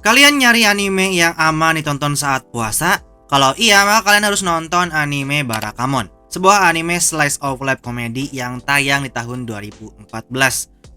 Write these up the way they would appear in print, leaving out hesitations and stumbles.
Kalian nyari anime yang aman ditonton saat puasa? Kalau iya, maka kalian harus nonton anime Barakamon, sebuah anime slice of life komedi yang tayang di tahun 2014.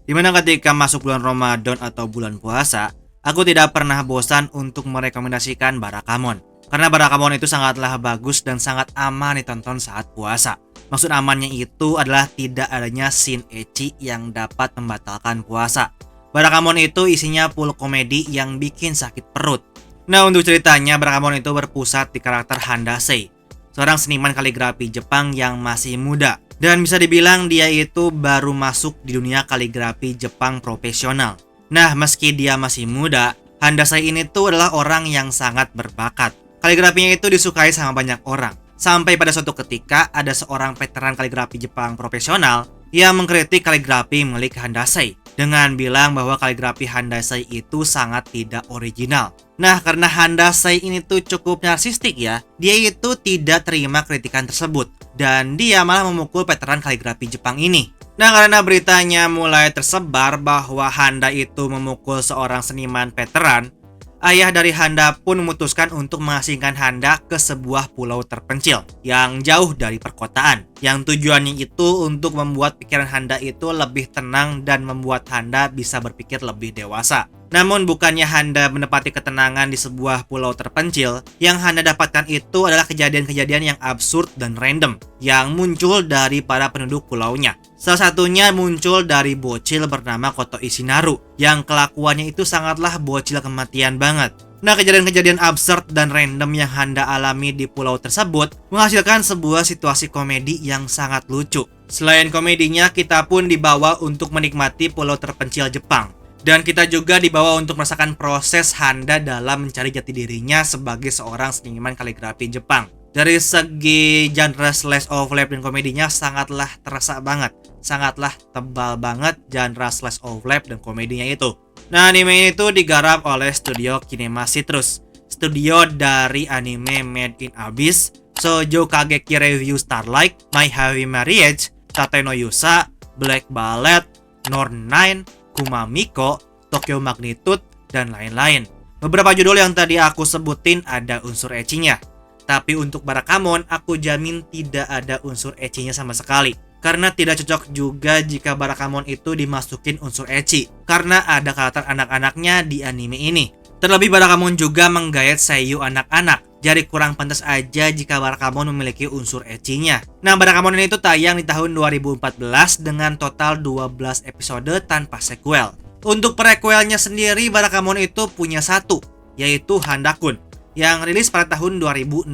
Dimana ketika masuk bulan Ramadan atau bulan puasa, aku tidak pernah bosan untuk merekomendasikan Barakamon. Karena Barakamon itu sangatlah bagus dan sangat aman ditonton saat puasa. Maksud amannya itu adalah tidak adanya scene ecchi yang dapat membatalkan puasa. Barakamon itu isinya full komedi yang bikin sakit perut. Nah, untuk ceritanya, Barakamon itu berpusat di karakter Handasei, seorang seniman kaligrafi Jepang yang masih muda. Dan bisa dibilang dia itu baru masuk di dunia kaligrafi Jepang profesional. Nah, meski dia masih muda, Handasei ini tuh adalah orang yang sangat berbakat. Kaligrafinya itu disukai sama banyak orang. Sampai pada suatu ketika, ada seorang veteran kaligrafi Jepang profesional yang mengkritik kaligrafi milik Handasei dengan bilang bahwa kaligrafi Handasei itu sangat tidak original. Nah, karena Handasei ini tuh cukup narsistik ya, dia itu tidak terima kritikan tersebut dan dia malah memukul veteran kaligrafi Jepang ini. Nah, karena beritanya mulai tersebar bahwa Handa itu memukul seorang seniman veteran, ayah dari Handa pun memutuskan untuk mengasingkan Handa ke sebuah pulau terpencil yang jauh dari perkotaan. Yang tujuannya itu untuk membuat pikiran Handa itu lebih tenang dan membuat Handa bisa berpikir lebih dewasa. Namun bukannya Handa menepati ketenangan di sebuah pulau terpencil, yang Handa dapatkan itu adalah kejadian-kejadian yang absurd dan random yang muncul dari para penduduk pulaunya. Salah satunya muncul dari bocil bernama Koto Ishinaru yang kelakuannya itu sangatlah bocil kematian banget. Nah, kejadian-kejadian absurd dan random yang Handa alami di pulau tersebut menghasilkan sebuah situasi komedi yang sangat lucu. Selain komedinya, kita pun dibawa untuk menikmati pulau terpencil Jepang. Dan kita juga dibawa untuk merasakan proses Handa dalam mencari jati dirinya sebagai seorang seniman kaligrafi Jepang. Dari segi genre slice of life dan komedinya sangatlah terasa banget. Sangatlah tebal banget genre slice of life dan komedinya itu. Nah, anime ini tuh digarap oleh studio Kinema Citrus, studio dari anime Made in Abyss, Shoujo Kageki Review Starlight, My Heavy Marriage, Tate no Yusa, Black Ballet, Nor9, Kumamiko, Tokyo Magnitude, dan lain-lain. Beberapa judul yang tadi aku sebutin ada unsur ecchinya. Tapi untuk Barakamon, aku jamin tidak ada unsur ecchinya sama sekali. Karena tidak cocok juga jika Barakamon itu dimasukin unsur ecchi, karena ada karakter anak-anaknya di anime ini. Terlebih Barakamon juga menggayat seiyu anak-anak. Jadi kurang pantas aja jika Barakamon memiliki unsur ecchinya. Nah, Barakamon ini tuh tayang di tahun 2014 dengan total 12 episode tanpa sequel. Untuk prequelnya sendiri, Barakamon itu punya satu, yaitu Handa-kun, yang rilis pada tahun 2016.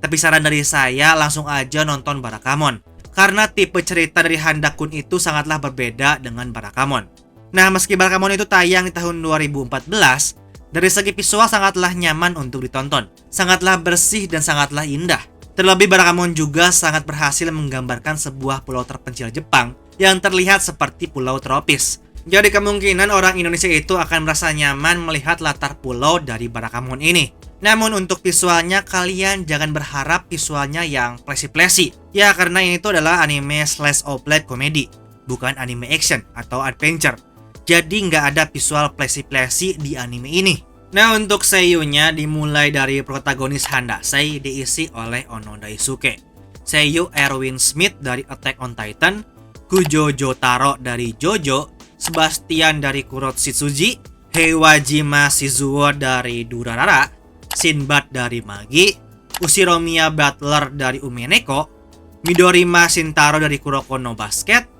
Tapi saran dari saya, langsung aja nonton Barakamon, karena tipe cerita dari Handa-kun itu sangatlah berbeda dengan Barakamon. Nah, meski Barakamon itu tayang di tahun 2014, dari segi visual sangatlah nyaman untuk ditonton, sangatlah bersih dan sangatlah indah. Terlebih Barakamon juga sangat berhasil menggambarkan sebuah pulau terpencil Jepang yang terlihat seperti pulau tropis. Jadi kemungkinan orang Indonesia itu akan merasa nyaman melihat latar pulau dari Barakamon ini. Namun untuk visualnya, kalian jangan berharap visualnya yang plesi-plesi. Ya, karena ini tuh adalah anime slice of life komedi, bukan anime action atau adventure. Jadi nggak ada visual plesi-plesi di anime ini. Nah, untuk seiyunya dimulai dari protagonis Handasei diisi oleh Ono Daisuke, seiyu Erwin Smith dari Attack on Titan, Kujo Jotaro dari JoJo, Sebastian dari Kuroshitsuji, Heiwajima Shizuo dari Durarara, Sinbad dari Magi, Ushiromiya Butler dari Umineko, Midorima Shintaro dari Kuroko no Basket,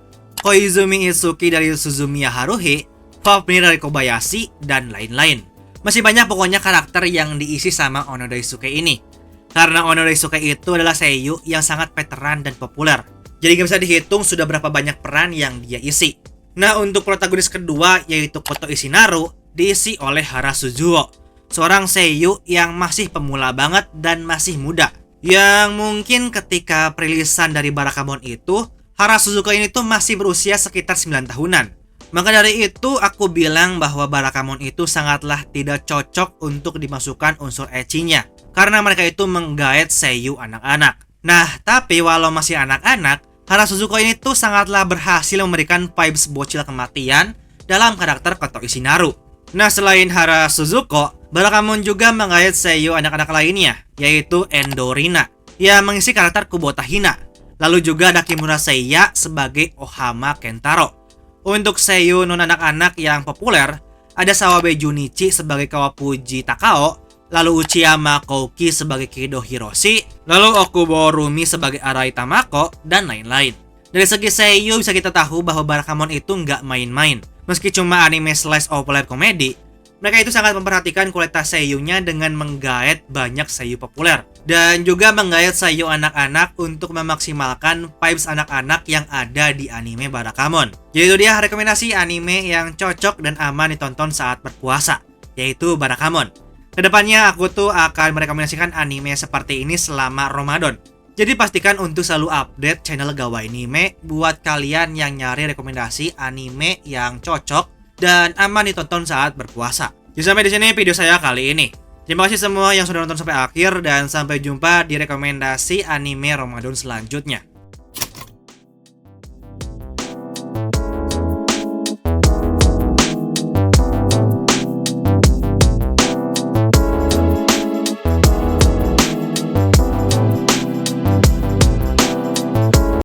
Koizumi Itsuki dari Suzumiya Haruhi, Fafnir dari Kobayashi, dan lain-lain. Masih banyak pokoknya karakter yang diisi sama Ono Daisuke ini. Karena Ono Daisuke itu adalah seiyu yang sangat veteran dan populer. Jadi gak bisa dihitung sudah berapa banyak peran yang dia isi. Nah, untuk protagonis kedua yaitu Koto Ishinaru diisi oleh Hara Suzuo, seorang seiyu yang masih pemula banget dan masih muda. Yang mungkin ketika perilisan dari Barakamon itu, Hara Suzuka ini tuh masih berusia sekitar 9 tahunan. Maka dari itu aku bilang bahwa Barakamon itu sangatlah tidak cocok untuk dimasukkan unsur ecchinya, karena mereka itu menggait seiyu anak-anak. Nah, tapi walau masih anak-anak, Hara Suzuka ini tuh sangatlah berhasil memberikan vibes bocil kematian dalam karakter Koto Ishinaru. Nah, selain Hara Suzuko, Barakamon juga menggait seiyuu anak-anak lainnya, yaitu Endorina, yang mengisi karakter Kubota Hina. Lalu juga ada Kimura Seiya sebagai Ohama Kentaro. Untuk seiyuu non anak-anak yang populer, ada Sawabe Junichi sebagai Kawapuji Takao, lalu Uchiyama Kouki sebagai Kido Hiroshi, lalu Okubo Rumi sebagai Arai Tamako, dan lain-lain. Dari segi seiyuu bisa kita tahu bahwa Barakamon itu nggak main-main. Meski cuma anime slice of life komedi, mereka itu sangat memperhatikan kualitas seiyunya dengan menggait banyak seiyuu populer. Dan juga menggait seiyuu anak-anak untuk memaksimalkan vibes anak-anak yang ada di anime Barakamon. Jadi itu dia rekomendasi anime yang cocok dan aman ditonton saat berpuasa, yaitu Barakamon. Kedepannya aku tuh akan merekomendasikan anime seperti ini selama Ramadan. Jadi pastikan untuk selalu update channel Gawai Anime buat kalian yang nyari rekomendasi anime yang cocok dan aman ditonton saat berpuasa. Jadi sampai di sini video saya kali ini. Terima kasih semua yang sudah nonton sampai akhir dan sampai jumpa di rekomendasi anime Ramadan selanjutnya.